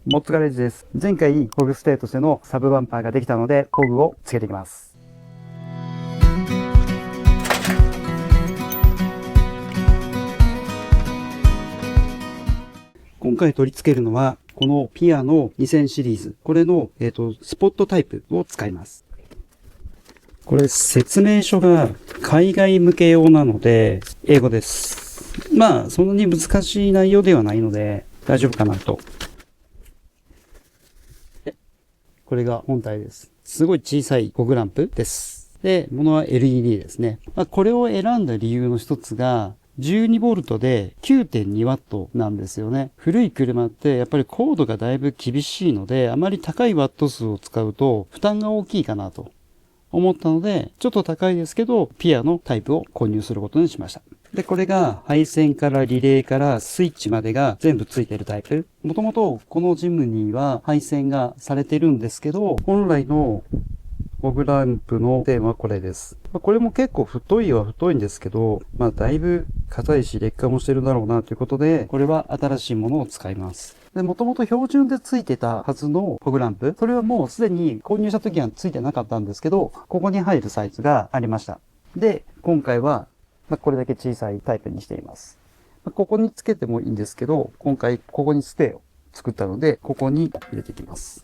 モッツガレージです。前回、コグステーとしてのサブバンパーができたので、コグをつけていきます。今回取り付けるのは、このピアの2000シリーズ。これの、スポットタイプを使います。これ、説明書が海外向け用なので、英語です。まあ、そんなに難しい内容ではないので、大丈夫かなと。これが本体です。すごい小さいコグランプです。で、ものは LED ですね。これを選んだ理由の一つが、12V で 9.2W なんですよね。古い車ってやっぱりコードがだいぶ厳しいので、あまり高いワット数を使うと負担が大きいかなと思ったので、ちょっと高いですけど、ピアのタイプを購入することにしました。で、これが配線からリレーからスイッチまでが全部ついているタイプ。もともとこのジムニーは配線がされてるんですけど、本来のコグランプのテーマはこれです。これも結構太いは太いんですけど、だいぶ硬いし劣化もしてるだろうなということで、これは新しいものを使います。で、もともと標準で付いてたはずのコグランプ、それはもうすでに購入した時は付いてなかったんですけど、ここに入るサイズがありました。で、今回は、これだけ小さいタイプにしています。ここにつけてもいいんですけど、今回ここにステーを作ったので、ここに入れていきます。